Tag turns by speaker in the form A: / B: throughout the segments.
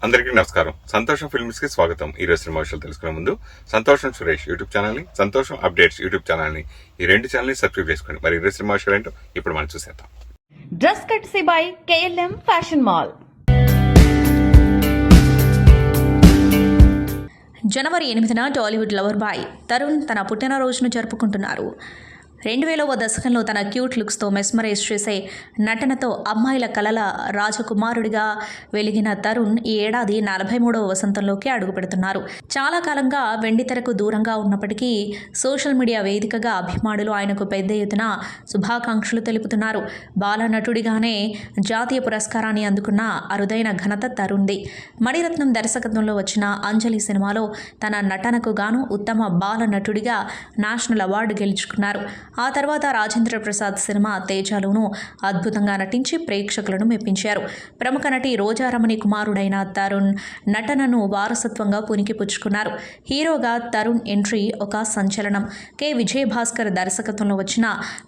A: అందరికీ నమస్కారం. సంతోషం ఫిల్మ్స్ కి స్వాగతం. ఈ రోజు సినిమా విషయాలు తెలుసుకునే ముందు సంతోషం సురేష్ యూట్యూబ్ ఛానల్ ని, సంతోషం అప్డేట్స్ యూట్యూబ్ ఛానల్ ని, ఈ రెండు ఛానల్ ని సబ్స్క్రైబ్ చేసుకోండి. మరి ఈ రోజు సినిమా విషయాలు ఏంటో ఇప్పుడు మనం చూసేద్దాం.
B: Dress courtesy by KLM fashion mall. జనవరి 8న టాలీవుడ్ లవర్ బాయ్ తరుణ్ తన పుట్టినరోజును జరుపుకుంటున్నారు. 2000వ దశకంలో తన క్యూట్ లుక్స్తో మెస్మరైజ్ చేసే నటనతో అమ్మాయిల కలల రాజకుమారుడిగా వెలిగిన తరుణ్ ఈ ఏడాది 43వ వసంతంలోకి అడుగుపెడుతున్నారు. చాలా కాలంగా వెండితెరకు దూరంగా ఉన్నప్పటికీ సోషల్ మీడియా వేదికగా అభిమానులు ఆయనకు పెద్ద ఎత్తున శుభాకాంక్షలు తెలుపుతున్నారు. బాల నటుడిగానే జాతీయ పురస్కారాన్ని అందుకున్న అరుదైన ఘనత తరుణ్ది. మణిరత్నం దర్శకత్వంలో వచ్చిన అంజలి సినిమాలో తన నటనకు గాను ఉత్తమ బాల నటుడిగా నేషనల్ అవార్డు గెలుచుకున్నారు. ఆ తర్వాత రాజేంద్ర ప్రసాద్ సినిమా తేజలోనూ అద్భుతంగా నటించి ప్రేక్షకులను మెప్పించారు. ప్రముఖ నటి రోజారమణి కుమారుడైన తరుణ్ నటనను వారసత్వంగా పుణికిపుచ్చుకున్నారు. హీరోగా తరుణ్ ఎంట్రీ ఒక సంచలనం. విజయభాస్కర్ దర్శకత్వంలో వచ్చిన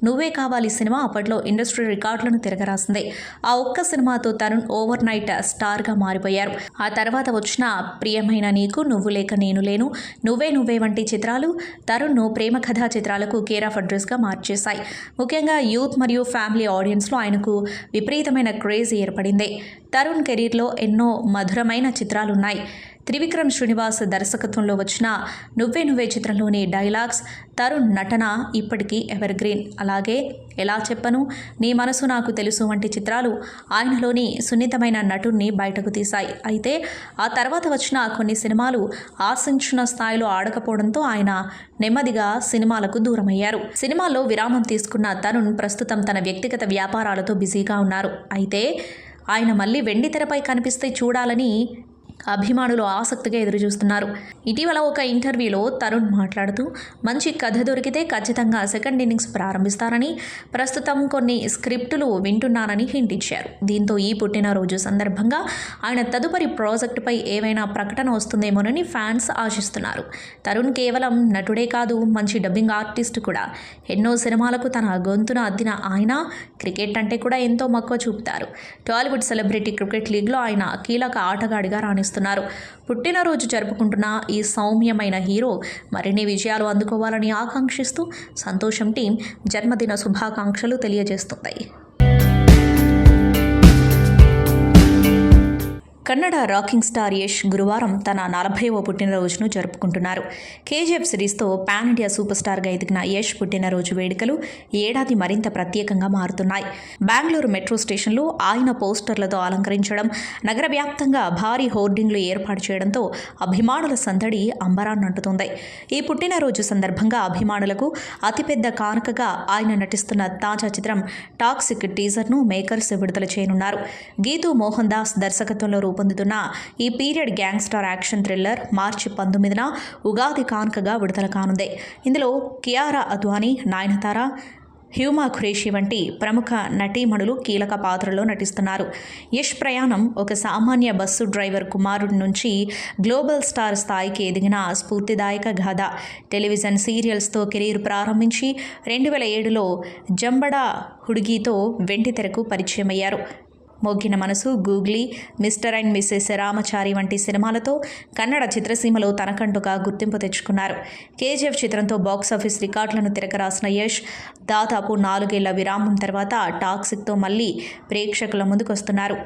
B: నువ్వే కావాలి సినిమా అప్పట్లో ఇండస్ట్రీ రికార్డులను తిరగరాసింది. ఆ ఒక్క సినిమాతో తరుణ్ ఓవర్ నైట్ స్టార్గా మారిపోయారు. ఆ తర్వాత వచ్చిన ప్రియమైన నీకు, నువ్వు లేక నేను లేను, నువ్వే నువ్వే వంటి చిత్రాలు తరుణ్ను ప్రేమ కథా చిత్రాలకు కేర్ ఆఫ్ అడ్రస్ మార్చేశాయి. ముఖ్యంగా యూత్ మరియు ఫ్యామిలీ ఆడియన్స్లో ఆయనకు విపరీతమైన క్రేజ్ ఏర్పడింది. తరుణ్ కెరీర్లో ఎన్నో మధురమైన చిత్రాలున్నాయి. త్రివిక్రమ్ శ్రీనివాస్ దర్శకత్వంలో వచ్చిన నువ్వే నువ్వే చిత్రంలోని డైలాగ్స్, తరుణ్ నటన ఇప్పటికీ ఎవర్ గ్రీన్. అలాగే ఎలా చెప్పను, నీ మనసు నాకు తెలుసు వంటి చిత్రాలు ఆయనలోని సున్నితమైన నటుణ్ణి బయటకు తీశాయి. అయితే ఆ తర్వాత వచ్చిన కొన్ని సినిమాలు ఆశించిన స్థాయిలో ఆడకపోవడంతో ఆయన నెమ్మదిగా సినిమాలకు దూరమయ్యారు. సినిమాల్లో విరామం తీసుకున్న తరుణ్ ప్రస్తుతం తన వ్యక్తిగత వ్యాపారాలతో బిజీగా ఉన్నారు. అయితే ఆయన మళ్ళీ వెండితెరపై కనిపిస్తే చూడాలని అభిమానులు ఆసక్తిగా ఎదురుచూస్తున్నారు. ఇటీవల ఒక ఇంటర్వ్యూలో తరుణ్ మాట్లాడుతూ మంచి కథ దొరికితే ఖచ్చితంగా సెకండ్ ఇన్నింగ్స్ ప్రారంభిస్తారని, ప్రస్తుతం కొన్ని స్క్రిప్టులు వింటున్నానని హింట్ ఇచ్చారు. దీంతో ఈ పుట్టినరోజు సందర్భంగా ఆయన తదుపరి ప్రాజెక్టుపై ఏవైనా ప్రకటన వస్తుందేమోనని ఫ్యాన్స్ ఆశిస్తున్నారు. తరుణ్ కేవలం నటుడే కాదు, మంచి డబ్బింగ్ ఆర్టిస్ట్ కూడా. ఎన్నో సినిమాలకు తన గొంతును అద్దిన ఆయన క్రికెట్ అంటే కూడా ఎంతో మక్కువ చూపుతారు. టాలీవుడ్ సెలబ్రిటీ క్రికెట్ లీగ్లో ఆయన కీలక ఆటగాడిగా రాణిస్తున్నారు. పుట్టినరోజు జరుపుకుంటున్న ఈ సౌమ్యమైన హీరో మరిన్ని విజయాలు అందుకోవాలని ఆకాంక్షిస్తూ సంతోషం టీం జన్మదిన శుభాకాంక్షలు తెలియజేస్తుంది. కన్నడ రాకింగ్ స్టార్ యష్ గురువారం తన 40వ పుట్టినరోజును జరుపుకుంటున్నారు. KGF సిరీస్తో పాన్ ఇండియా సూపర్ స్టార్గా ఎదిగిన యష్ పుట్టినరోజు వేడుకలు ఈ ఏడాది మరింత ప్రత్యేకంగా మారుతున్నాయి. బెంగళూరు మెట్రో స్టేషన్లో ఆయన పోస్టర్లతో అలంకరించడం, నగర వ్యాప్తంగా భారీ హోర్డింగ్లు ఏర్పాటు చేయడంతో అభిమానుల సందడి అంబరాన్నంటుతుంది. ఈ పుట్టినరోజు సందర్భంగా అభిమానులకు అతిపెద్ద కానుకగా ఆయన నటిస్తున్న తాజా చిత్రం టాక్సిక్ టీజర్ను మేకర్స్ విడుదల చేయనున్నారు. గీతూ మోహన్ దాస్ దర్శకత్వంలో రూపొందుతున్న ఈ పీరియడ్ గ్యాంగ్స్టర్ యాక్షన్ థ్రిల్లర్ మార్చి 19న ఉగాది కానుకగా విడుదల కానుంది. ఇందులో కియారా అద్వానీ, నయనతార, హ్యూమా ఖురేషి వంటి ప్రముఖ నటీమణులు కీలక పాత్రలో నటిస్తున్నారు. యష్ ప్రయాణం ఒక సామాన్య బస్సు డ్రైవర్ కుమారుడి నుంచి గ్లోబల్ స్టార్ స్థాయికి ఎదిగిన స్ఫూర్తిదాయక గాథ. టెలివిజన్ సీరియల్స్తో కెరీర్ ప్రారంభించి 2007లో జంబడా హుడ్గీతో వెండితెరకు పరిచయమయ్యారు. మొగ్గిన మనసు, googly, mister and Mrs Ramachari వంటి సినిమాలతో కన్నడ చిత్రసీమలో తనకంటుగా గుర్తింపు తెచ్చుకున్నారు. KGF చిత్రంతో బాక్సాఫీస్ రికార్డులను తిరగరాసిన యష్ దాదాపు 4 ఏళ్ల విరామం తర్వాత టాక్సిక్తో మళ్లీ ప్రేక్షకుల ముందుకొస్తున్నారు.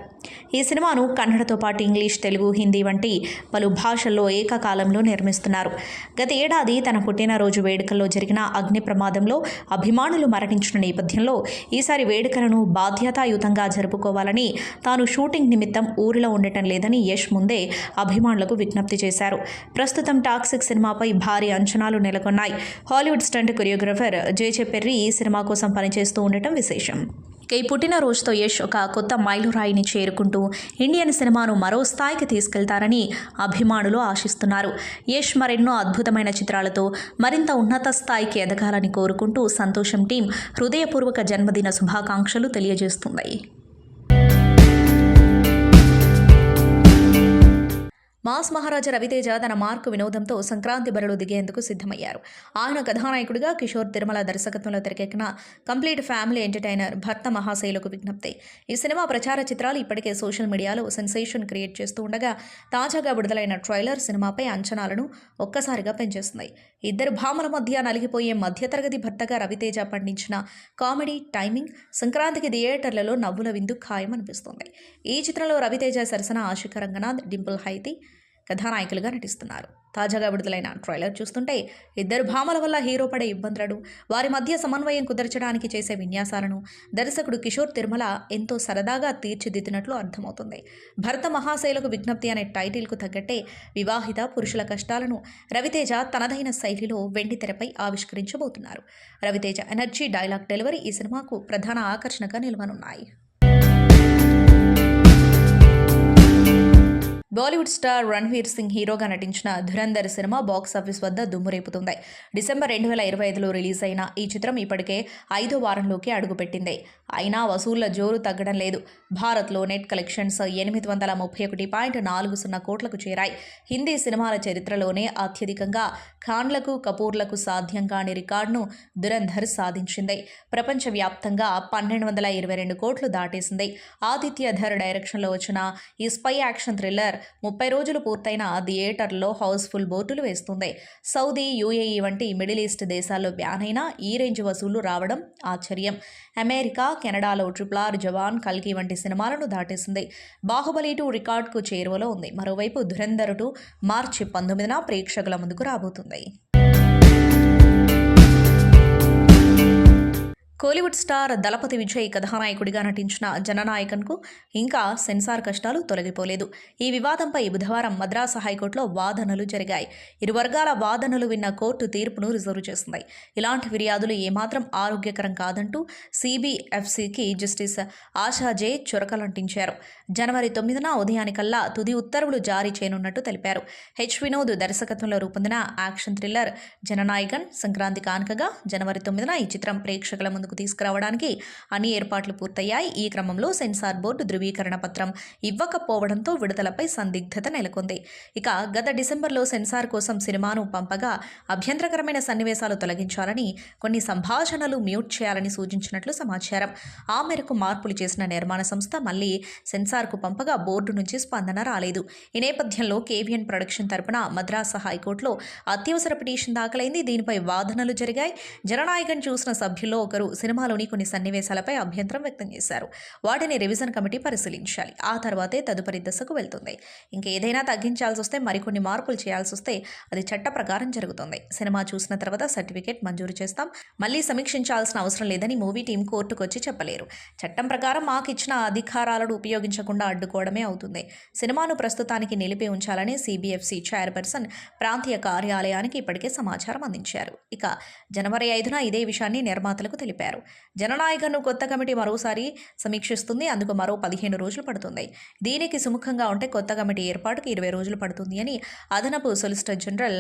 B: ఈ సినిమాను కన్నడతో పాటు ఇంగ్లీష్, తెలుగు, హిందీ వంటి పలు భాషల్లో ఏకకాలంలో నిర్మిస్తున్నారు. గత ఏడాది తన పుట్టినరోజు వేడుకల్లో జరిగిన అగ్ని ప్రమాదంలో అభిమానులు మరణించిన నేపథ్యంలో ఈసారి వేడుకలను బాధ్యతాయుతంగా జరుపుకోవాలని, తాను షూటింగ్ నిమిత్తం ఊరిలో ఉండటం లేదని యష్ ముందే అభిమానులకు విజ్ఞప్తి చేశారు. ప్రస్తుతం టాక్సిక్ సినిమాపై భారీ అంచనాలు నెలకొన్నాయి. హాలీవుడ్ స్టంట్ కొరియోగ్రాఫర్ జేజే పెర్రీ ఈ సినిమా కోసం పనిచేస్తూ ఉండటం విశేషం. ఈ పుట్టినరోజుతో యష్ ఒక కొత్త మైలురాయిని చేరుకుంటూ ఇండియన్ సినిమాను మరో స్థాయికి తీసుకెళ్తారని అభిమానులు ఆశిస్తున్నారు. యష్ మరెన్నో అద్భుతమైన చిత్రాలతో మరింత ఉన్నత స్థాయికి ఎదగాలని కోరుకుంటూ సంతోషం టీం హృదయపూర్వక జన్మదిన శుభాకాంక్షలు తెలియజేస్తుంది. మాస్ మహారాజా రవితేజ తన మార్కు వినోదంతో సంక్రాంతి బరిలో దిగేందుకు సిద్ధమయ్యారు. ఆయన కథానాయకుడిగా కిషోర్ తిరుమల దర్శకత్వంలో తెరకెక్కిన కంప్లీట్ ఫ్యామిలీ ఎంటర్టైనర్ భర్త మహాశైలకు విజ్ఞప్తి. ఈ సినిమా ప్రచార చిత్రాలు ఇప్పటికే సోషల్ మీడియాలో సెన్సేషన్ క్రియేట్ చేస్తూ ఉండగా తాజాగా విడుదలైన ట్రైలర్ సినిమాపై అంచనాలను ఒక్కసారిగా పెంచేస్తున్నాయి. ఇద్దరు భామల మధ్య నలిగిపోయే మధ్యతరగతి భర్తగా రవితేజ పండించిన కామెడీ టైమింగ్ సంక్రాంతికి థియేటర్లలో నవ్వుల విందు ఖాయమనిపిస్తోంది. ఈ చిత్రంలో రవితేజ సరసన ఆశిక రంగనాథ్, డింపుల్ హైతి కథానాయకులుగా నటిస్తున్నారు. తాజాగా విడుదలైన ట్రైలర్ చూస్తుంటే ఇద్దరు భామల వల్ల హీరో పడే ఇబ్బందులను, వారి మధ్య సమన్వయం కుదర్చడానికి చేసే విన్యాసాలను దర్శకుడు కిషోర్ తిరుమల ఎంతో సరదాగా తీర్చిదిద్దినట్లు అర్థమవుతుంది. భర్త మహాశైలకు విజ్ఞప్తి అనే టైటిల్కు తగ్గట్టే వివాహిత పురుషుల కష్టాలను రవితేజ తనదైన శైలిలో వెండి తెరపై ఆవిష్కరించబోతున్నారు. రవితేజ ఎనర్జీ, డైలాగ్ డెలివరీ ఈ సినిమాకు ప్రధాన ఆకర్షణగా నిలవనున్నాయి. బాలీవుడ్ స్టార్ రణ్వీర్ సింగ్ హీరోగా నటించిన ధురంధర్ సినిమా బాక్సాఫీస్ వద్ద దుమ్ము రేపుతుంది. డిసెంబర్ 2025లో రిలీజ్ అయిన ఈ చిత్రం ఇప్పటికే 5వ వారంలోకి అడుగుపెట్టింది. అయినా వసూళ్ల జోరు తగ్గడం లేదు. భారత్లో నెట్ కలెక్షన్స్ 831.40 కోట్లకు చేరాయి. హిందీ సినిమాల చరిత్రలోనే అత్యధికంగా ఖాన్లకు, కపూర్లకు సాధ్యం కాని రికార్డును ధురంధర్ సాధించింది. ప్రపంచవ్యాప్తంగా 1222 కోట్లు దాటేసింది. ఆదిత్య ధర్ డైరెక్షన్లో వచ్చిన ఈ స్పై యాక్షన్ థ్రిల్లర్ 30 రోజులు పూర్తయిన థియేటర్లో హౌస్ఫుల్ బోర్డులు వేస్తుంది. సౌదీ, యూఏఈ వంటి మిడిల్ ఈస్ట్ దేశాల్లో బ్యాన్ అయిన ఈ రేంజ్ వసూళ్లు రావడం ఆశ్చర్యం. అమెరికా, కెనడాలో RRR, జవాన్, కల్కి వంటి సినిమాలను దాటేసింది. బాహుబలి 2 రికార్డుకు చేరువలో ఉంది. మరోవైపు ధురంధర్ 2 మార్చి 19న ప్రేక్షకుల ముందుకు రాబోతుంది. కోలీవుడ్ స్టార్ దళపతి విజయ్ కథానాయకుడిగా నటించిన జననాయకన్కు ఇంకా సెన్సార్ కష్టాలు తొలగిపోలేదు. ఈ వివాదంపై బుధవారం మద్రాసు హైకోర్టులో వాదనలు జరిగాయి. ఇరు వర్గాల వాదనలు విన్న కోర్టు తీర్పును రిజర్వ్ చేసింది. ఇలాంటి ఫిర్యాదులు ఏమాత్రం ఆరోగ్యకరం కాదంటూ సిబిఎఫ్సికి జస్టిస్ ఆశాజే చురకలంటించారు. జనవరి 9న ఉదయానికల్లా తుది ఉత్తర్వులు జారీ చేయనున్నట్టు తెలిపారు. వినోద్ దర్శకత్వంలో రూపొందిన యాక్షన్ థ్రిల్లర్ జననాయకన్ సంక్రాంతి కానుకగా జనవరి 9న ఈ చిత్రం ప్రేక్షకుల ముందుకు తీసుకురావడానికి అన్ని ఏర్పాట్లు పూర్తయ్యాయి. ఈ క్రమంలో సెన్సార్ బోర్డు ధృవీకరణ పత్రం ఇవ్వకపోవడంతో విడుదలపై సందిగ్ధత నెలకొంది. ఇక గత డిసెంబర్లో సెన్సార్ కోసం సినిమాను పంపగా అభ్యంతరకరమైన సన్నివేశాలు తొలగించాలని, కొన్ని సంభాషణలు మ్యూట్ చేయాలని సూచించినట్లు సమాచారం. ఆ మేరకు మార్పులు చేసిన నిర్మాణ సంస్థ మళ్లీ సెన్సార్కు పంపగా బోర్డు నుంచి స్పందన రాలేదు. ఈ నేపథ్యంలో కేవిఎన్ ప్రొడక్షన్ తరపున మద్రాసు హైకోర్టులో అత్యవసర పిటిషన్ దాఖలైంది. దీనిపై వాదనలు జరిగాయి. జననాయకన్ చూసిన సభ్యుల్లో ఒకరు సినిమాలోని కొన్ని సన్నివేశాలపై అభ్యంతరం వ్యక్తం చేశారు. వాటిని రివిజన్ కమిటీ పరిశీలించాలి. ఆ తర్వాతే తదుపరి దశకు వెళ్తుంది. ఇంకేదైనా తగ్గించాల్సి వస్తే, మరికొన్ని మార్పులు చేయాల్సి వస్తే అది చట్ట ప్రకారం జరుగుతుంది. సినిమా చూసిన తర్వాత సర్టిఫికేట్ మంజూరు చేస్తాం. మళ్లీ సమీక్షించాల్సిన అవసరం లేదని మూవీ టీం కోర్టుకు వచ్చి చెప్పలేరు. చట్టం ప్రకారం మాకు ఇచ్చిన అధికారాలను ఉపయోగించకుండా అడ్డుకోవడమే అవుతుంది. సినిమాను ప్రస్తుతానికి నిలిపి ఉంచాలని సిబిఎఫ్సి చైర్పర్సన్ ప్రాంతీయ కార్యాలయానికి ఇప్పటికే సమాచారం అందించారు. ఇక జనవరి 5న ఇదే విషయాన్ని నిర్మాతలకు తెలిపారు. జననాయకన్ను కొత్త కమిటీ మరోసారి సమీక్షిస్తుంది. అందుకు మరో 15 రోజులు పడుతుంది. దీనికి సుముఖంగా ఉంటే కొత్త కమిటీ ఏర్పాటుకు 20 రోజులు పడుతుంది అని అదనపు సొలిసిటర్ జనరల్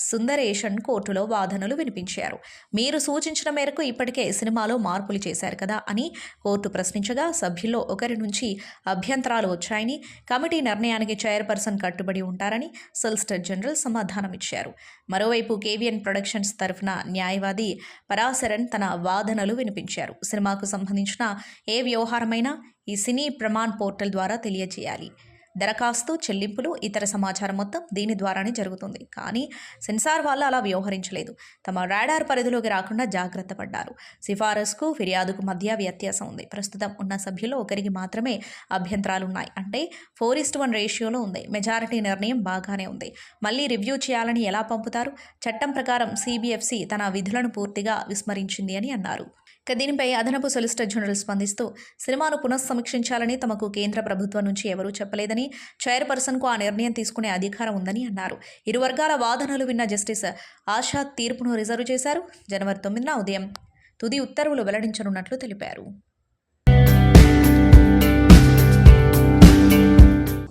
B: సుందరేషన్ కోర్టులో వాదనలు వినిపించారు. మీరు సూచించిన మేరకు ఇప్పటికే సినిమాలో మార్పులు చేశారు కదా అని కోర్టు ప్రశ్నించగా, సభ్యుల్లో ఒకరి నుంచి అభ్యంతరాలు వచ్చాయని, కమిటీ నిర్ణయానికి చైర్పర్సన్ కట్టుబడి ఉంటారని సొలిసిటర్ జనరల్ సమాధానమిచ్చారు. మరోవైపు కేవిఎన్ ప్రొడక్షన్స్ తరఫున న్యాయవాది పరాశరన్ తన వాదనలు వినిపించారు. సినిమాకు సంబంధించిన ఏ వ్యవహారమైనా ఈ సినీ ప్రమాణ్ పోర్టల్ ద్వారా తెలియజేయాలి. దరఖాస్తు, చెల్లింపులు, ఇతర సమాచారం మొత్తం దీని ద్వారానే జరుగుతుంది. కానీ సెన్సార్ వాళ్ళు అలా వ్యవహరించలేదు. తమ రాడార్ పరిధిలోకి రాకుండా జాగ్రత్త పడ్డారు. సిఫారసుకు, ఫిర్యాదుకు మధ్య వ్యత్యాసం ఉంది. ప్రస్తుతం ఉన్న సభ్యుల్లో ఒకరికి మాత్రమే అభ్యంతరాలున్నాయి. అంటే 4:1 రేషియోలో ఉంది. మెజారిటీ నిర్ణయం బాగానే ఉంది. మళ్ళీ రివ్యూ చేయాలని ఎలా పంపుతారు? చట్టం ప్రకారం సిబిఎఫ్సి తన విధులను పూర్తిగా విస్మరించింది అని అన్నారు. దీనిపై అదనపు సొలిసిటర్ జనరల్ స్పందిస్తూ, సినిమాను పునఃసమీక్షించాలని తమకు కేంద్ర ప్రభుత్వం నుంచి ఎవరూ చెప్పలేదని, చైర్పర్సన్కు ఆ నిర్ణయం తీసుకునే అధికారం ఉందని అన్నారు. ఇరు వర్గాల వాదనలు విన్న జస్టిస్ ఆషాద్ తీర్పును రిజర్వ్ చేశారు. జనవరి 9న ఉదయం తుది ఉత్తర్వులు వెల్లడించనున్నట్లు తెలిపారు.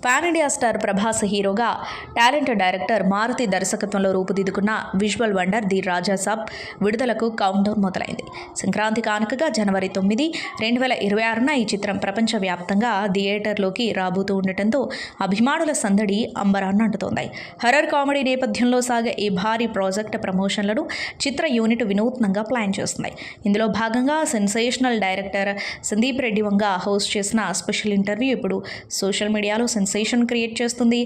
B: పాన్ ఇండియా స్టార్ ప్రభాస్ హీరోగా టాలెంటెడ్ డైరెక్టర్ మారుతి దర్శకత్వంలో రూపుదిద్దుకున్న విజువల్ వండర్ ది రాజా సాబ్ విడుదలకు కౌంట్డౌన్ మొదలైంది. సంక్రాంతి కానుకగా జనవరి 9, 2026న ఈ చిత్రం ప్రపంచవ్యాప్తంగా థియేటర్లోకి రాబోతూ ఉండటంతో అభిమానుల సందడి అంబరాన్నంటుతోంది. హర్రర్ కామెడీ నేపథ్యంలో సాగే ఈ భారీ ప్రాజెక్ట్ ప్రమోషన్లను చిత్ర యూనిట్ వినూత్నంగా ప్లాన్ చేస్తుంది. ఇందులో భాగంగా sensational director Sandeep Reddy Vanga host చేసిన స్పెషల్ ఇంటర్వ్యూ ఇప్పుడు సోషల్ మీడియాలో సెన్సేషన్ క్రియేట్ చేస్తుంది.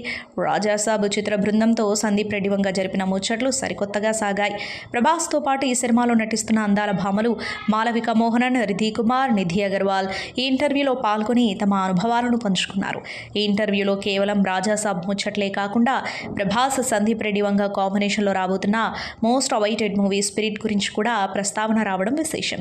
B: రాజాసాబ్ చిత్ర బృందంతో సందీప్ రెడ్డి వంగ జరిపిన ముచ్చట్లు సరికొత్తగా సాగాయి. ప్రభాస్తో పాటు ఈ సినిమాలో నటిస్తున్న అందాల భామలు మాలవిక మోహనన్, రిధి కుమార్, నిధి అగర్వాల్ ఈ ఇంటర్వ్యూలో పాల్గొని తమ అనుభవాలను పంచుకున్నారు. ఈ ఇంటర్వ్యూలో కేవలం రాజాసాబ్ ముచ్చట్లే కాకుండా ప్రభాస్, సందీప్ రెడ్డి వంగ కాంబినేషన్లో రాబోతున్న మోస్ట్ అవైటెడ్ మూవీ స్పిరిట్ గురించి కూడా ప్రస్తావన రావడం విశేషం.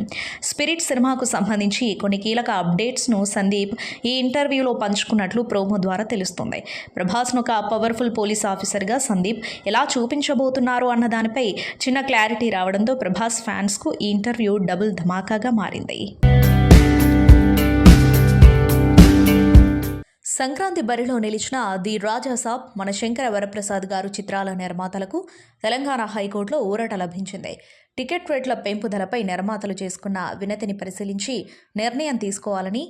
B: స్పిరిట్ సినిమాకు సంబంధించి కొన్ని కీలక అప్డేట్స్ను సందీప్ ఈ ఇంటర్వ్యూలో పంచుకున్నట్లు ప్రోమో ద్వారా తెలుస్తుంది. ప్రభాస్ను ఒక పవర్ఫుల్ పోలీస్ ఆఫీసర్గా సందీప్ ఎలా చూపించబోతున్నారు అన్న దానిపై చిన్న క్లారిటీ రావడంతో ప్రభాస్ ఫ్యాన్స్కు ఈ ఇంటర్వ్యూ డబుల్ ధమాకాగా మారింది. సంక్రాంతి బరిలో నిలిచిన ది రాజా సాబ్ మన శంకర వరప్రసాద్ గారు చిత్రాల నిర్మాతలకు తెలంగాణ హైకోర్టులో ఊరట లభించింది. టికెట్ రేట్ల పెంపుదలపై నిర్మాతలు చేసుకున్న వినతిని పరిశీలించి నిర్ణయం తీసుకోవాలని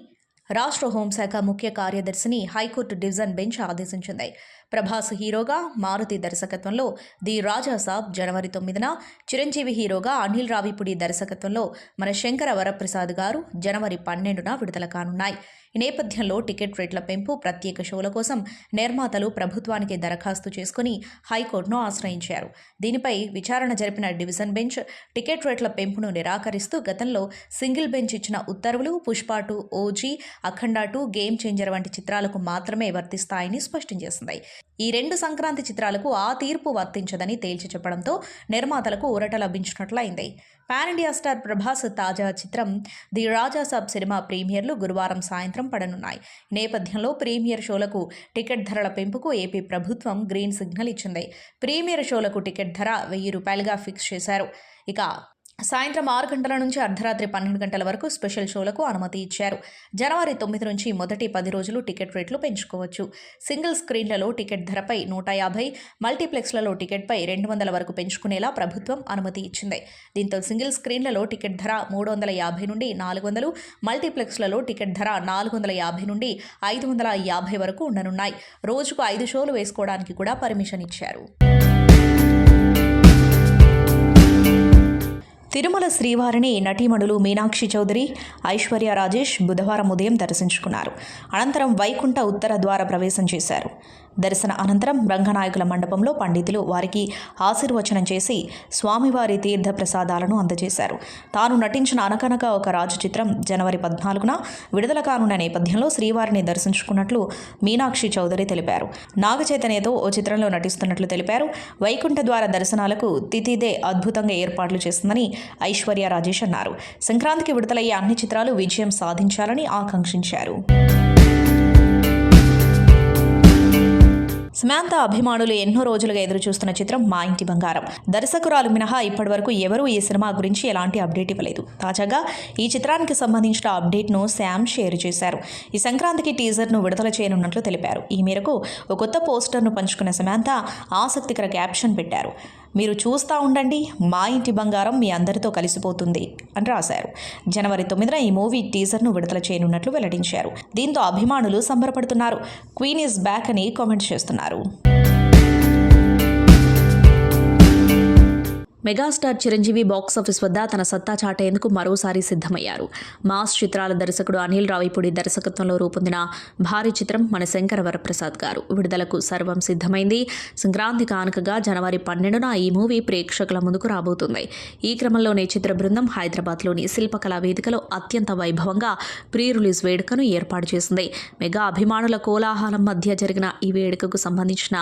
B: రాష్ట్ర హోంశాఖ ముఖ్య కార్యదర్శిని హైకోర్టు డివిజన్ బెంచ్ ఆదేశించింది. ప్రభాస్ హీరోగా మారుతి దర్శకత్వంలో ది రాజా సాబ్ జనవరి 9న, చిరంజీవి హీరోగా అనిల్ రావిపూడి దర్శకత్వంలో మన శంకర వరప్రసాద్ గారు జనవరి 12న విడుదల కానున్నాయి. ఈ నేపథ్యంలో టికెట్ రేట్ల పెంపు, ప్రత్యేక షోల కోసం నిర్మాతలు ప్రభుత్వానికి దరఖాస్తు చేసుకుని హైకోర్టును ఆశ్రయించారు. దీనిపై విచారణ జరిపిన డివిజన్ బెంచ్ టికెట్ రేట్ల పెంపును నిరాకరిస్తూ గతంలో సింగిల్ బెంచ్ ఇచ్చిన ఉత్తర్వులు పుష్ప 2, ఓజీ, అఖండ 2, గేమ్ చేంజర్ వంటి చిత్రాలకు మాత్రమే వర్తిస్తాయని స్పష్టం చేసింది. ఈ 2 సంక్రాంతి చిత్రాలకు ఆ తీర్పు వర్తించదని తేల్చి చెప్పడంతో నిర్మాతలకు ఊరట లభించినట్లయింది. పాన్ ఇండియా స్టార్ ప్రభాస్ తాజా చిత్రం ది రాజా సాబ్ సినిమా ప్రీమియర్లు గురువారం సాయంత్రం పడనున్నాయి. ఈ నేపథ్యంలో ప్రీమియర్ షోలకు టికెట్ ధరల పెంపుకు ఏపీ ప్రభుత్వం గ్రీన్ సిగ్నల్ ఇచ్చింది. ప్రీమియర్ షోలకు టికెట్ ధర ₹1000గా ఫిక్స్ చేశారు. ఇక సాయంత్రం 6 గంటల నుంచి అర్ధరాత్రి 12 గంటల వరకు స్పెషల్ షోలకు అనుమతి ఇచ్చారు. జనవరి 9 నుంచి మొదటి 10 రోజులు టికెట్ రేట్లు పెంచుకోవచ్చు. సింగిల్ స్క్రీన్లలో టికెట్ ధరపై 150, మల్టీప్లెక్స్లలో టికెట్పై 200 వరకు పెంచుకునేలా ప్రభుత్వం అనుమతి ఇచ్చింది. దీంతో సింగిల్ స్క్రీన్లలో టికెట్ ధర 350 నుండి 400, మల్టీప్లెక్స్లలో టికెట్ ధర 450 నుండి 550 వరకు ఉండనున్నాయి. రోజుకు 5 షోలు వేసుకోవడానికి కూడా పర్మిషన్ ఇచ్చారు. తిరుమల శ్రీవారిని నటీమణులు మీనాక్షి చౌదరి, ఐశ్వర్య రాజేష్ బుధవారం ఉదయం దర్శించుకున్నారు. అనంతరం వైకుంఠ ఉత్తర ద్వార ప్రవేశం చేశారు. దర్శన అనంతరం రంగనాయకుల మండపంలో పండితులు వారికి ఆశీర్వచనం చేసి స్వామివారి తీర్థ ప్రసాదాలను అందజేశారు. తాను నటించిన అనకనక ఒక రాజు చిత్రం జనవరి 14న విడుదల కానున్న నేపథ్యంలో శ్రీవారిని దర్శించుకున్నట్లు మీనాక్షి చౌదరి తెలిపారు. నాగచైతన్యతో ఓ చిత్రంలో నటిస్తున్నట్లు తెలిపారు. వైకుంఠ ద్వార దర్శనాలకు తిథిదే అద్భుతంగా ఏర్పాట్లు చేస్తుందని ఐశ్వర్య రాజేష్ అన్నారు. సంక్రాంతికి విడుదలయ్యే అన్ని చిత్రాలు విజయం సాధించాలని ఆకాంక్షించారు. సమాంత అభిమానులు ఎన్నో రోజులుగా ఎదురుచూస్తున్న చిత్రం మా ఇంటి బంగారం. దర్శకురాలు మినహా ఇప్పటివరకు ఎవరూ ఈ సినిమా గురించి ఎలాంటి అప్డేట్ ఇవ్వలేదు. తాజాగా ఈ చిత్రానికి సంబంధించిన అప్డేట్ను శామ్ షేర్ చేశారు. ఈ సంక్రాంతికి టీజర్ను విడుదల చేయనున్నట్లు తెలిపారు. ఈ మేరకు ఒక కొత్త పోస్టర్ను పంచుకున్న సమాంత ఆసక్తికర క్యాప్షన్ పెట్టారు. మీరు చూస్తూ ఉండండి, మా ఇంటి బంగారం మీ అందరితో కలిసిపోతుంది అని రాశారు. జనవరి 9న ఈ మూవీ టీజర్ను విడుదల చేయనున్నట్లు వెల్లడించారు. దీంతో అభిమానులు సంబరపడుతున్నారు. క్వీన్ ఈజ్ బ్యాక్ అని కామెంట్ చేస్తున్నారు. మెగాస్టార్ చిరంజీవి బాక్సాఫీస్ వద్ద తన సత్తా చాటేందుకు మరోసారి సిద్ధమయ్యారు. మాస్ చిత్రాల దర్శకుడు అనిల్ రావిపూడి దర్శకత్వంలో రూపొందిన భారీ చిత్రం మన శంకర వరప్రసాద్ గారు విడుదలకు సర్వం సిద్ధమైంది. సంక్రాంతి కానుకగా జనవరి 12న ఈ మూవీ ప్రేక్షకుల ముందుకు రాబోతుంది. ఈ క్రమంలోనే చిత్ర బృందం హైదరాబాద్లోని శిల్పకళా వేదికలో అత్యంత వైభవంగా ప్రీ రిలీజ్ వేడుకను ఏర్పాటు చేసింది. మెగా అభిమానుల కోలాహలం మధ్య జరిగిన ఈ వేడుకకు సంబంధించిన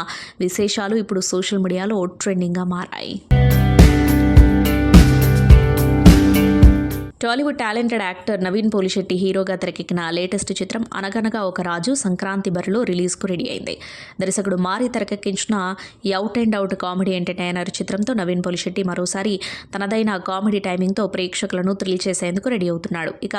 B: విశేషాలు ఇప్పుడు సోషల్ మీడియాలో ట్రెండింగ్గా మారాయి. టాలీవుడ్ టాలెంటెడ్ యాక్టర్ నవీన్ పోలిశెట్టి హీరోగా తెరకెక్కిన లేటెస్ట్ చిత్రం అనగనగా ఒక రాజు సంక్రాంతి బరిలో రిలీజ్కు రెడీ అయింది. దర్శకుడు మారి తెరకెక్కించిన ఈ out and out comedy entertainer చిత్రంతో నవీన్ పోలిశెట్టి మరోసారి తనదైన కామెడీ టైమింగ్తో ప్రేక్షకులను థ్రిల్ చేసేందుకు రెడీ అవుతున్నాడు. ఇక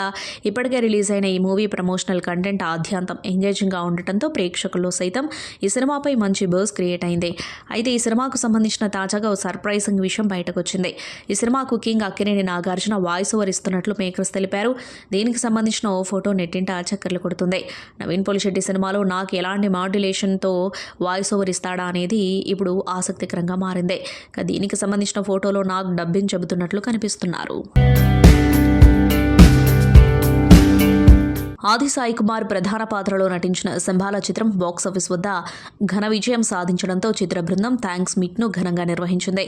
B: ఇప్పటికే రిలీజ్ అయిన ఈ మూవీ ప్రమోషనల్ కంటెంట్ ఆద్యాంతం ఎంగేజింగ్గా ఉండటంతో ప్రేక్షకుల్లో సైతం ఈ సినిమాపై మంచి బజ్ క్రియేట్ అయింది. అయితే ఈ సినిమాకు సంబంధించిన తాజాగా ఓ సర్ప్రైజింగ్ విషయం బయటకు వచ్చింది. ఈ సినిమాకు king Akkineni Nagarjuna voice over ఇస్తున్నట్లు మేకర్స్ తెలిపారు. దీనికి సంబంధించిన ఓ ఫోటో నెట్టింట చక్కర్లు కొడుతుంది. నవీన్ పోలిశెట్టి సినిమాలో నాకు ఎలాంటి మాడ్యులేషన్తో వాయిస్ ఓవర్ ఇస్తాడా అనేది ఇప్పుడు ఆసక్తికరంగా మారింది. దీనికి సంబంధించిన ఫోటోలో నాకు డబ్బింగ్ చెబుతున్నట్లు కనిపిస్తున్నారు. ఆది సాయి కుమార్ ప్రధాన పాత్రలో నటించిన శంబాలా చిత్రం బాక్సాఫీస్ వద్ద ఘన విజయం సాధించడంతో చిత్ర బృందం థ్యాంక్స్ మీట్ను ఘనంగా నిర్వహించింది.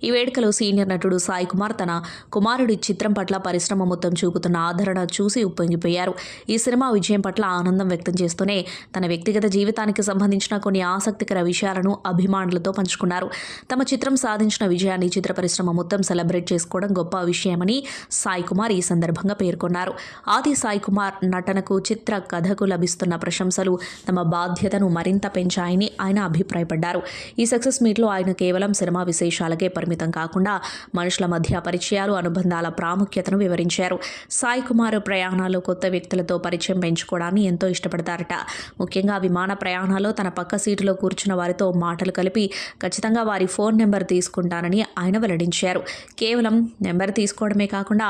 B: ఈ వేడుకలో సీనియర్ నటుడు సాయి కుమార్ తన కుమారుడి చిత్రం పట్ల పరిశ్రమ మొత్తం చూపుతున్న ఆదరణ చూసి ఉప్పొంగిపోయారు. ఈ సినిమా విజయం పట్ల ఆనందం వ్యక్తం చేస్తూనే తన వ్యక్తిగత జీవితానికి సంబంధించిన కొన్ని ఆసక్తికర విషయాలను అభిమానులతో పంచుకున్నారు. తమ చిత్రం సాధించిన విజయాన్ని చిత్ర పరిశ్రమ మొత్తం సెలబ్రేట్ చేసుకోవడం గొప్ప విషయమని సాయి కుమార్ ఈ సందర్భంగా పేర్కొన్నారు. ఆది సాయి కుమార్ నటనకు, చిత్ర కథకు లభిస్తున్న ప్రశంసలు తమ బాధ్యతను మరింత పెంచాయని ఆయన అభిప్రాయపడ్డారు. ఈ సక్సెస్ మీట్లో ఆయన కేవలం సినిమా విశేషాలకే పరిమితం కాకుండా మనుషుల మధ్య పరిచయాలు, అనుబంధాల ప్రాముఖ్యతను వివరించారు. సాయి కుమార్ ప్రయాణాలు కొత్త వ్యక్తులతో పరిచయం పెంచుకోవడాన్ని ఎంతో ఇష్టపడతారట. ముఖ్యంగా విమాన ప్రయాణాల్లో తన పక్క సీటులో కూర్చున్న వారితో మాటలు కలిపి ఖచ్చితంగా వారి ఫోన్ నెంబర్ తీసుకుంటానని ఆయన వెల్లడించారు. కేవలం నెంబర్ తీసుకోవడమే కాకుండా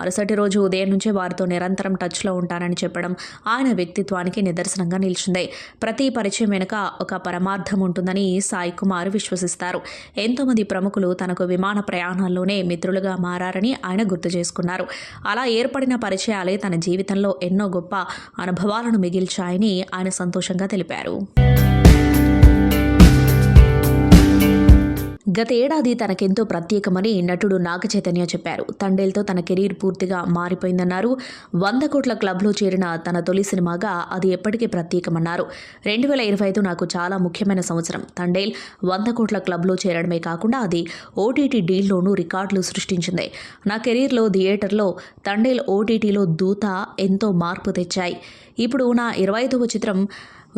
B: మరుసటి రోజు ఉదయం నుంచే వారితో నిరంతరం టచ్లో ఉంటానని చెప్పడం ఆయన వ్యక్తిత్వానికి నిదర్శనంగా నిలిచింది. ప్రతి పరిచయం వెనుక ఒక పరమార్థం ఉంటుందని సాయి కుమార్ విశ్వసిస్తారు. ఎంతోమంది ప్రముఖులు తనకు విమాన ప్రయాణాల్లోనే మిత్రులుగా మారారని ఆయన గుర్తు చేసుకున్నారు. అలా ఏర్పడిన పరిచయాలే తన జీవితంలో ఎన్నో గొప్ప అనుభవాలను మిగిల్చాయని ఆయన సంతోషంగా తెలిపారు. గత ఏడాది తనకెంతో ప్రత్యేకమని నటుడు నాగ చైతన్య చెప్పారు. తండేల్తో తన కెరీర్ పూర్తిగా మారిపోయిందన్నారు. 100 కోట్ల క్లబ్లో చేరిన తన తొలి సినిమాగా అది ఎప్పటికీ ప్రత్యేకమన్నారు. 2025 నాకు చాలా ముఖ్యమైన సంవత్సరం. తండేల్ 100 కోట్ల క్లబ్లో చేరడమే కాకుండా అది ఓటీటీ డీల్లోనూ రికార్డులు సృష్టించింది. నా కెరీర్లో థియేటర్లో తండేల్, ఓటీటీలో దూత ఎంతో మార్పు తెచ్చాయి. ఇప్పుడు నా 25వ చిత్రం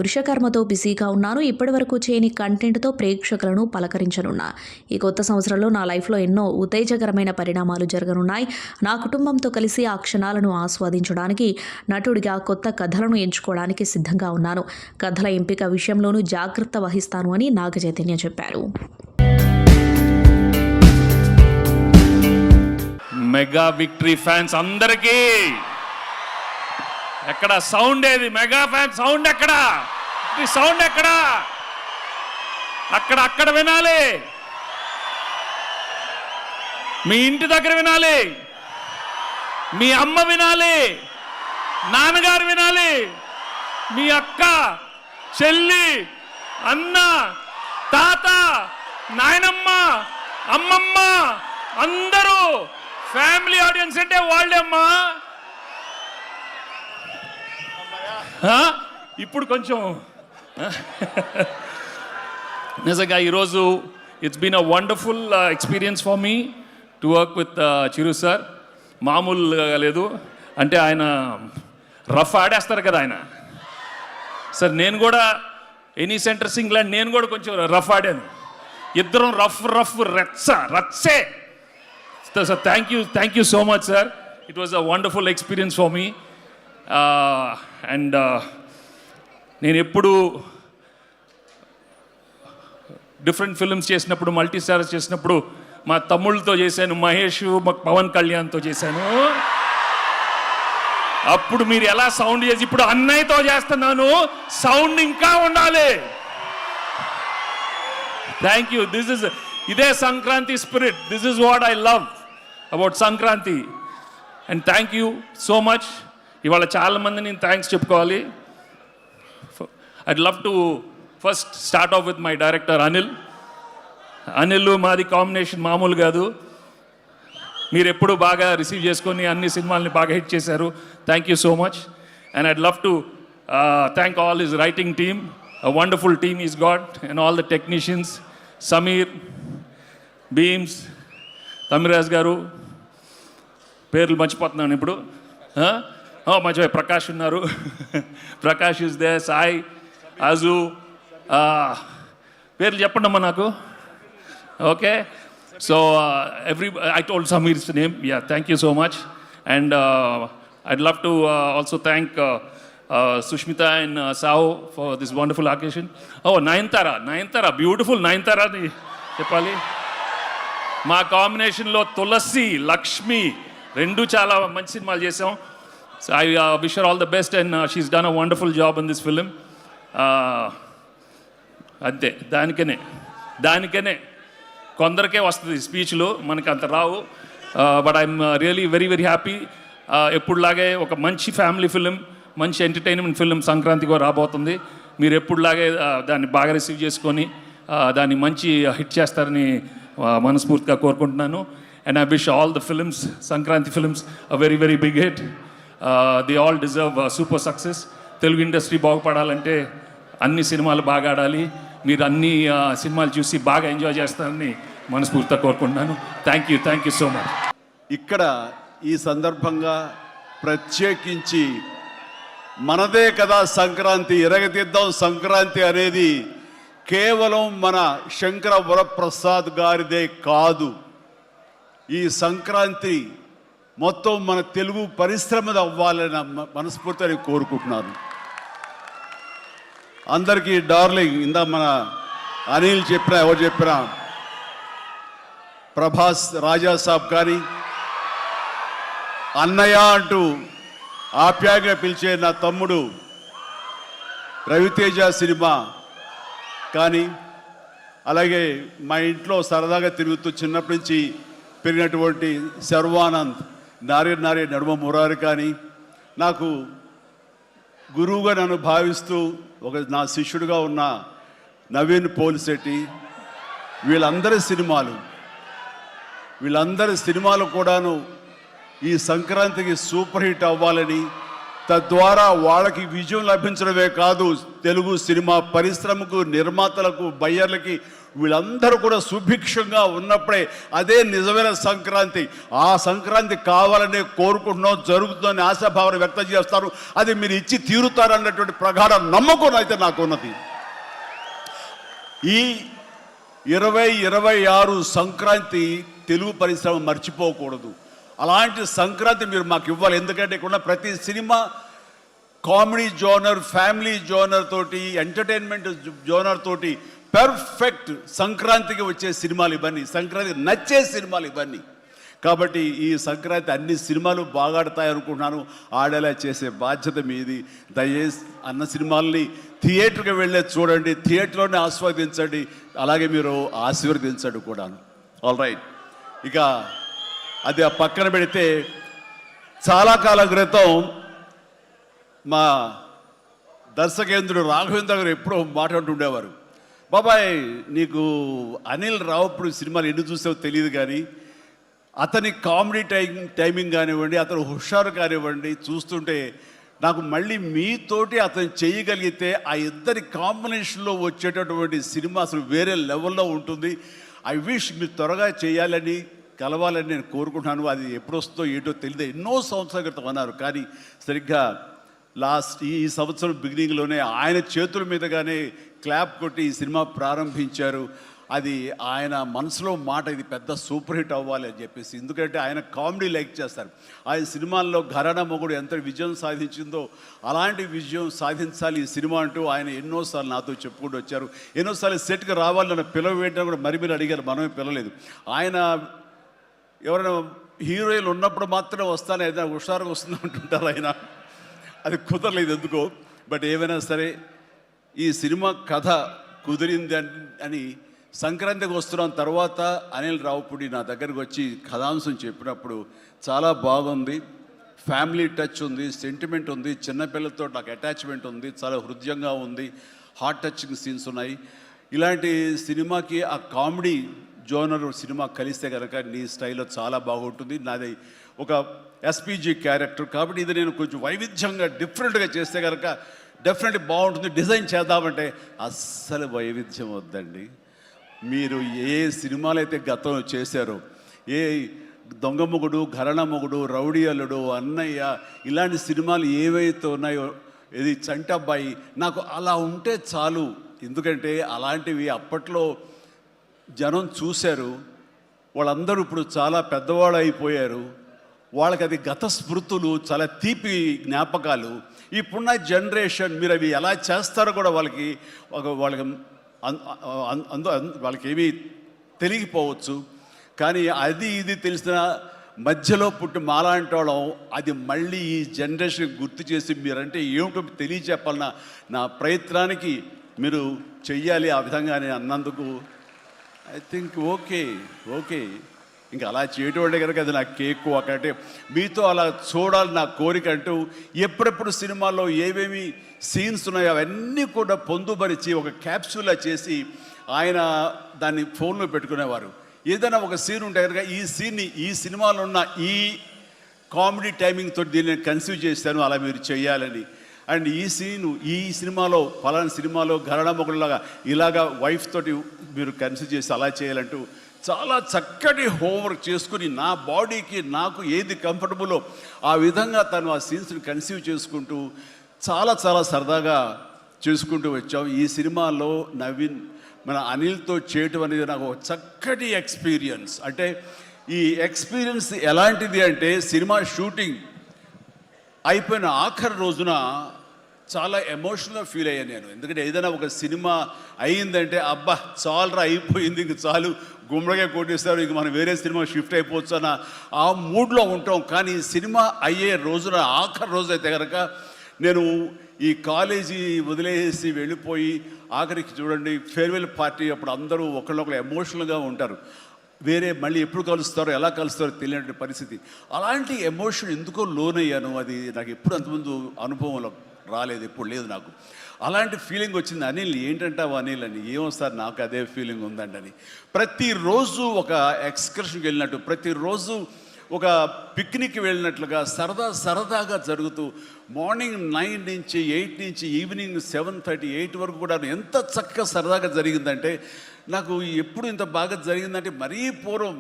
B: వృషకర్మతో బిజీగా ఉన్నాను. ఇప్పటి వరకు చేయని కంటెంట్తో ప్రేక్షకులను పలకరించనున్నా. ఈ కొత్త సంవత్సరంలో నా లైఫ్లో ఎన్నో ఉత్తేజకరమైన పరిణామాలు జరగనున్నాయి. నా కుటుంబంతో కలిసి ఆ క్షణాలను ఆస్వాదించడానికి, నటుడిగా కొత్త కథలను ఎంచుకోవడానికి సిద్ధంగా ఉన్నాను. కథల ఎంపిక విషయంలోనూ జాగ్రత్త వహిస్తాను అని నాగ చైతన్య చెప్పారు.
C: మెగా విక్టరీ ఫ్యాన్స్ అందరికీ ఎక్కడ సౌండ్ ఏది? మెగా ఫ్యాన్ సౌండ్ ఎక్కడ? ఈ సౌండ్ ఎక్కడ? అక్కడ వినాలి. మీ ఇంటి దగ్గర వినాలి, మీ అమ్మ వినాలి, నాన్నగారు వినాలి, మీ అక్క, చెల్లి, అన్న, తాత, నాయనమ్మ, అమ్మమ్మ అందరూ ఫ్యామిలీ ఆడియన్స్ అంటే వాళ్ళే అమ్మా. ఇప్పుడు కొంచెం నిజంగా ఈరోజు it's been a wonderful experience for me to work with Chiru sir. మామూలుగా లేదు, అంటే ఆయన రఫ్ ఆడేస్తారు కదా ఆయన. సార్ నేను కూడా ఎనీ సెంటర్ సింగ్లాండ్ నేను కూడా కొంచెం రఫ్ ఆడాను. ఇద్దరం రఫ్ రచ్చే. Sir thank you so much sir. It was a wonderful experience for me. And నేను ఎప్పుడు డిఫరెంట్ ఫిల్మ్స్ చేసినప్పుడు, మల్టీ స్టార్స్ చేసినప్పుడు మా తమ్ముళ్ళతో చేశాను, మహేష్, పవన్ కళ్యాణ్తో చేశాను. అప్పుడు మీరు ఎలా సౌండ్ చేసి, ఇప్పుడు అన్నయ్యతో చేస్తున్నాను, సౌండ్ ఇంకా ఉండాలి. Thank you. ఇదే Sankranti spirit. This is what I love about Sankranti. And thank you so much. ఇవాళ చాలామంది నేను థ్యాంక్స్ చెప్పుకోవాలి. I'd love to first start off with my director Anil. మాది కాంబినేషన్ మామూలు కాదు. మీరు ఎప్పుడు బాగా రిసీవ్ చేసుకొని అన్ని సినిమాల్ని బాగా హిట్ చేశారు. Thank you so much. And I'd love to thank all his writing team. A wonderful team he's got. And all the technicians, Sameer, Bheems, Tamiraj garu, పేర్లు మర్చిపోతున్నాను ఇప్పుడు. మర్చిపోయి ప్రకాష్ ఉన్నారు. ప్రకాష్ ఇస్ దే, సాయి, అజు, పేర్లు చెప్పండి అమ్మా నాకు. Okay, so I told Sameer's name. Yeah, thank you so much. And I'd love to also thank Sushmita and Sao for this wonderful occasion. Oh, Nayanthara, beautiful Nayanthara ni చెప్పాలి. మా కాంబినేషన్లో తులసి, లక్ష్మి రెండు చాలా మంచి సినిమాలు చేసాం. So I wish her all the best and she's done a wonderful job in this film. అంతే, దానికనే కొందరికే వస్తుంది స్పీచ్లు, మనకి అంత రావు. But I'm really very very happy. ఎప్పుడులాగే ఒక మంచి ఫ్యామిలీ ఫిలిం, మంచి ఎంటర్టైన్మెంట్ ఫిలిం సంక్రాంతిగా రాబోతుంది. మీరు ఎప్పుడులాగే దాన్ని బాగా రిసీవ్ చేసుకొని దాన్ని మంచి హిట్ చేస్తారని మనస్ఫూర్తిగా కోరుకుంటున్నాను. And I wish all the films, Sankranti films a very very big hit. They all deserve super success. Telugu industry బాగుపడాలంటే అన్ని సినిమాలు బాగా ఆడాలి. మీరు అన్ని సినిమాలు చూసి బాగా ఎంజాయ్ చేస్తారని మనస్ఫూర్తిగా కోరుకుంటున్నాను. Thank you so much.
D: ఇక్కడ ఈ సందర్భంగా ప్రత్యేకించి మనదే కదా సంక్రాంతి, ఎరగతిద్దాం సంక్రాంతి అనేది కేవలం మన శంకర వరప్రసాద్ గారిదే కాదు. ఈ సంక్రాంతి మొత్తం మన తెలుగు పరిశ్రమది అవ్వాలని మనస్ఫూర్తిగా కోరుకుంటున్నాను. అందరికీ డార్లింగ్, ఇందా మన అనిల్ చెప్పినా, ఎవరు చెప్పినా, ప్రభాస్ రాజా సాబ్ కానీ, అన్నయ్య అంటూ ఆప్యాయంగా పిలిచే నా తమ్ముడు రవితేజ సినిమా కానీ, అలాగే మా ఇంట్లో సరదాగా తిరుగుతూ చిన్నప్పటి నుంచి పెరిగినటువంటి శర్వానంద్, నారే నడుమ మురారి కానీ, నాకు గురువుగా నన్ను భావిస్తూ నా శిష్యుడిగా ఉన్న నవీన్ పోలిశెట్టి, వీళ్ళందరి సినిమాలు కూడాను ఈ సంక్రాంతికి సూపర్ హిట్ అవ్వాలని, తద్వారా వాళ్ళకి విజయం లభించడమే కాదు, తెలుగు సినిమా పరిశ్రమకు, నిర్మాతలకు, బయ్యర్లకి వీళ్ళందరూ కూడా సుభిక్షంగా ఉన్నప్పుడే అదే నిజమైన సంక్రాంతి. ఆ సంక్రాంతి కావాలనే కోరుకుంటున్నాం, జరుగుతుందని ఆశాభావన వ్యక్తం చేస్తారు. అది మీరు ఇచ్చి తీరుతారన్నటువంటి ప్రగాఢ నమ్మకం అయితే నాకు ఉన్నది. ఈ 2026 సంక్రాంతి తెలుగు పరిశ్రమ మర్చిపోకూడదు. అలాంటి సంక్రాంతి మీరు మాకు ఇవ్వాలి. ఎందుకంటే ఇక్కడ ప్రతి cinema comedy genre, family genre తోటి, ఎంటర్టైన్మెంట్ జోనర్ తోటి పర్ఫెక్ట్ సంక్రాంతికి వచ్చే సినిమాలు ఇవన్నీ, సంక్రాంతికి నచ్చే సినిమాలు ఇవన్నీ. కాబట్టి ఈ సంక్రాంతి అన్ని సినిమాలు బాగా ఆడతాయి అనుకుంటున్నాను. ఆడేలా చేసే బాధ్యత మీది. దయచేసి అన్న సినిమాల్ని థియేటర్కి వెళ్ళే చూడండి, థియేటర్లోనే ఆస్వాదించండి, అలాగే మీరు ఆశీర్వదించండి కూడా. ఆల్ రైట్, ఇక అది ఆ పక్కన పెడితే, చాలా కాలం క్రితం మా దర్శకేంద్రుడు రాఘవేంద్ర గారు ఎప్పుడో మాట్లాడుతుండేవారు, బాబాయ్ నీకు అనిల్ రావుపూడి సినిమాలు ఎన్ని చూసావో తెలియదు కానీ అతని కామెడీ టైమింగ్ కానివ్వండి, అతను హుషారు కానివ్వండి, చూస్తుంటే నాకు మళ్ళీ మీతోటి అతను చేయగలిగితే ఆ ఇద్దరి కాంబినేషన్లో వచ్చేటటువంటి సినిమా అసలు వేరే లెవెల్లో ఉంటుంది. ఐ విష్ మీరు త్వరగా చేయాలని, కలవాలని నేను కోరుకుంటున్నాను. అది ఎప్పుడు వస్తుందో ఏంటో తెలియదు. ఎన్నో సంవత్సరాల క్రితం అన్నారు, కానీ సరిగ్గా ఈ సంవత్సరం బిగినింగ్లోనే ఆయన చేతుల మీదగానే క్లాప్ కొట్టి ఈ సినిమా ప్రారంభించారు. అది ఆయన మనసులో మాట, ఇది పెద్ద సూపర్ హిట్ అవ్వాలి అని చెప్పేసి. ఎందుకంటే ఆయన కామెడీ లైక్ చేస్తారు. ఆయన సినిమాల్లో ఘరానా మొగుడు ఎంత విజయం సాధించిందో అలాంటి విజయం సాధించాలి ఈ సినిమా అంటూ ఆయన ఎన్నోసార్లు నాతో చెప్పుకుంటూ వచ్చారు. ఎన్నోసార్లు సెట్కి రావాలి నన్ను పిలవేయడం కూడా మీరు అడిగారు, మనమే పిలవలేదు. ఆయన ఎవరైనా హీరోయిన్లు ఉన్నప్పుడు మాత్రమే వస్తాను, ఏదైనా హుషారుగా వస్తుంది అంటుంటారు ఆయన. అది కుదరలేదు ఎందుకో. బట్ ఏమైనా సరే ఈ సినిమా కథ కుదిరింది అని సంక్రాంతికి వస్తున్నాం తర్వాత అనిల్ రావుపూడి నా దగ్గరకు వచ్చి కథాంశం చెప్పినప్పుడు చాలా బాగుంది, ఫ్యామిలీ టచ్ ఉంది, సెంటిమెంట్ ఉంది, చిన్నపిల్లలతో నాకు అటాచ్మెంట్ ఉంది, చాలా హృదయంగా ఉంది, హార్ట్ టచింగ్ సీన్స్ ఉన్నాయి. ఇలాంటి సినిమాకి ఆ కామెడీ జోనర్ సినిమా కలిస్తే కనుక నీ స్టైల్లో చాలా బాగుంటుంది. నాది ఒక ఎస్పీజీ క్యారెక్టర్ కాబట్టి ఇది నేను కొంచెం వైవిధ్యంగా డిఫరెంట్గా చేస్తే కనుక డెఫినెట్లీ బాగుంటుంది. డిజైన్ చేద్దామంటే అస్సలు వైవిధ్యం వద్దండి. మీరు ఏ సినిమాలు అయితే గతంలో చేశారో, ఏ దొంగ మొగుడు, ఘరణ మొగుడు, రౌడీ అల్లుడు, అన్నయ్య, ఇలాంటి సినిమాలు ఏవైతే ఉన్నాయో, ఇది చంటబ్బాయి, నాకు అలా ఉంటే చాలు. ఎందుకంటే అలాంటివి అప్పట్లో జనం చూశారు. వాళ్ళందరూ ఇప్పుడు చాలా పెద్దవాళ్ళు అయిపోయారు. వాళ్ళకి అది గత స్మృతులు, చాలా తీపి జ్ఞాపకాలు. ఇప్పుడున్న జనరేషన్ మీరు అవి ఎలా చేస్తారో కూడా వాళ్ళకి వాళ్ళకి ఏమీ తెలియకపోవచ్చు. కానీ అది ఇది తెలిసిన మధ్యలో పుట్టి మాలాంటి వాళ్ళం అది మళ్ళీ ఈ జనరేషన్ గుర్తు చేసి మీరంటే ఏమిటో తెలియచెప్పాలన్న నా ప్రయత్నానికి మీరు చెయ్యాలి. ఆ విధంగా నేను అన్నందుకు ఐ థింక్ ఓకే. ఇంకా అలా చేయటం కనుక అది నా కేక్ ఒకటే. మీతో అలా చూడాలి నా కోరిక అంటూ ఎప్పుడెప్పుడు సినిమాల్లో ఏమేమి సీన్స్ ఉన్నాయో అవన్నీ కూడా పొందుపరిచి ఒక క్యాప్సూల్లా చేసి ఆయన దాన్ని ఫోన్లో పెట్టుకునేవారు. ఏదైనా ఒక సీన్ ఉంటే కనుక ఈ సీన్ని ఈ సినిమాలో ఉన్న ఈ కామెడీ టైమింగ్ తోటి దీన్ని కన్సీవ్ చేశాను, అలా మీరు చేయాలని. అండ్ ఈ సీను ఈ సినిమాలో ఫలానా సినిమాలో ఘరణ మొగుడులాగా ఇలాగా వైఫ్ తోటి మీరు కన్సీవ్ చేసి అలా చేయాలంటూ చాలా చక్కటి హోంవర్క్ చేసుకుని నా బాడీకి నాకు ఏది కంఫర్టబుల్లో ఆ విధంగా తను ఆ సీన్స్ని కన్సీవ్ చేసుకుంటూ చాలా చాలా సరదాగా చేసుకుంటూ వచ్చాం. ఈ సినిమాలో నవీన్ మన అనిల్తో చేయటం అనేది నాకు ఒక చక్కటి ఎక్స్పీరియన్స్. అంటే ఈ ఎక్స్పీరియన్స్ ఎలాంటిది అంటే సినిమా షూటింగ్ అయిపోయిన ఆఖరి రోజున చాలా ఎమోషనల్గా ఫీల్ అయ్యాను నేను. ఎందుకంటే ఏదైనా ఒక సినిమా అయ్యిందంటే అబ్బా చాలరా అయిపోయింది, ఇంక చాలు, గుమ్మడిగా కొట్టేస్తారు, ఇంక మనం వేరే సినిమా షిఫ్ట్ అయిపోవచ్చు అన్న ఆ మూడ్లో ఉంటాం. కానీ సినిమా అయ్యే రోజున ఆఖరి రోజు అయితే కనుక నేను ఈ కాలేజీ వదిలేసి వెళ్ళిపోయి ఆఖరికి చూడండి ఫేర్వెల్ పార్టీ అప్పుడు అందరూ ఒకళ్ళొకరు ఎమోషనల్గా ఉంటారు. వేరే మళ్ళీ ఎప్పుడు కలుస్తారో ఎలా కలుస్తారో తెలియని పరిస్థితి. అలాంటి ఎమోషన్ ఎందుకో లోనయ్యాను. అది నాకు ఎప్పుడు అంతకుముందు అనుభవంలో రాలేదు, ఎప్పుడు లేదు నాకు. అలాంటి ఫీలింగ్ వచ్చింది. అనిల్ ఏంటంటావు అనిల్ అని. ఏమో సార్ నాకు అదే ఫీలింగ్ ఉందండి అని. ప్రతిరోజు ఒక ఎక్స్కర్షన్కి వెళ్ళినట్టు, ప్రతిరోజు ఒక పిక్నిక్కి వెళ్ళినట్లుగా సరదాగా జరుగుతూ మార్నింగ్ 9 నుంచి 8 నుంచి ఈవినింగ్ 7:30, 8 వరకు కూడా ఎంత చక్కగా సరదాగా జరిగిందంటే నాకు ఎప్పుడు ఇంత బాగా జరిగిందంటే మరీ పూర్వం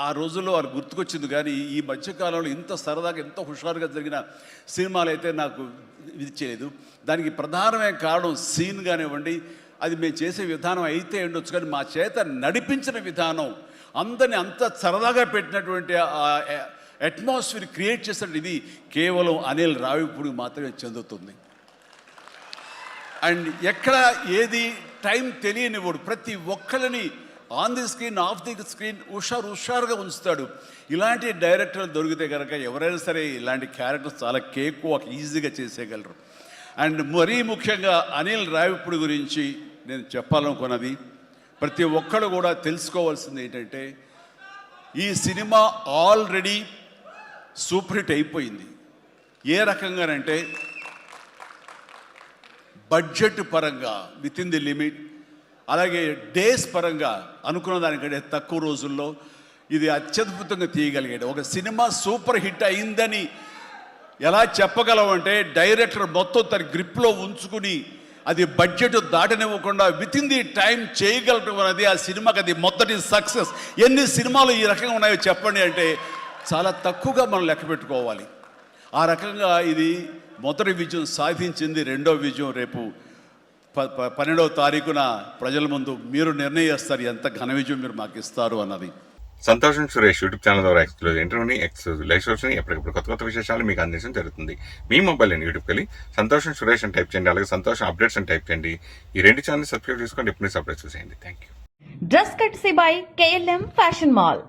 D: ఆ రోజుల్లో అది గుర్తుకొచ్చింది. కానీ ఈ మధ్యకాలంలో ఇంత సరదాగా ఎంత హుషారుగా జరిగిన సినిమాలు అయితే నాకు ఇది చేయలేదు. దానికి ప్రధానమైన కారణం సీన్ కానివ్వండి, అది మేము చేసే విధానం అయితే ఉండొచ్చు, కానీ మా చేత నడిపించిన విధానం, అందరినీ అంత సరదాగా పెట్టినటువంటి అట్మాస్ఫియర్ క్రియేట్ చేసినట్టు ఇది కేవలం అనిల్ రావిపూడికి మాత్రమే చెందుతుంది. అండ్ ఎక్కడ ఏది టైం తెలియనివాడు, ప్రతి ఒక్కరిని on the screen off the screen హుషారుగా ఉంచుతాడు. ఇలాంటి డైరెక్టర్లు దొరికితే కనుక ఎవరైనా సరే ఇలాంటి క్యారెక్టర్స్ చాలా ఈజీగా చేసేయగలరు. అండ్ మరీ ముఖ్యంగా అనిల్ రావిపూడి గురించి నేను చెప్పాలనుకున్నది, ప్రతి ఒక్కరు కూడా తెలుసుకోవాల్సింది ఏంటంటే ఈ సినిమా ఆల్రెడీ సూపర్ హిట్ అయిపోయింది. ఏ రకంగానంటే బడ్జెట్ పరంగా విత్ ఇన్ ది లిమిట్, అలాగే డేస్ పరంగా అనుకున్న దానికంటే తక్కువ రోజుల్లో ఇది అత్యద్భుతంగా తీయగలిగాడు. ఒక సినిమా సూపర్ హిట్ అయిందని ఎలా చెప్పగలవంటే డైరెక్టర్ మొత్తం తన గ్రిప్లో ఉంచుకుని అది బడ్జెట్ దాటనివ్వకుండా విత్ ఇన్ ది టైం చేయగలటం అనేది ఆ సినిమాకి అది మొదటి సక్సెస్. ఎన్ని సినిమాలు ఈ రకంగా ఉన్నాయో చెప్పండి అంటే చాలా తక్కువగా మనం లెక్క పెట్టుకోవాలి. ఆ రకంగా ఇది మొదటి విజయం సాధించింది. రెండో విజయం రేపు 12వ తారీఖున ప్రజల ముందు మీరు నిర్ణయిస్తారు ఎంత ఘన విజయం మీరు మాకు ఇస్తారు అన్నది.
A: సంతోషం సురేష్ యూట్యూబ్ ఛానల్ ద్వారా ఎక్స్క్లూజివ్ ఇంటర్వ్యూని, ఎక్స్క్లూజివ్ లైవ్ షోస్ని, ఎప్పటికప్పుడు కొత్త విశేషాలు మీకు అందించడం జరుగుతుంది. మీ మొబైల్ అని యూట్యూబ్కి వెళ్ళి సంతోషం సురేష్ అని టైప్ చేయండి, అలాగే సంతోషం అప్డేట్స్ అని టైప్ చేయండి. ఈ రెండు ఛానల్ సబ్స్క్రైబ్ చేసుకోండి, ఎప్పుడు అప్డేట్స్ చూసేయండి. Thank you.
E: Dress courtesy by KLM fashion mall.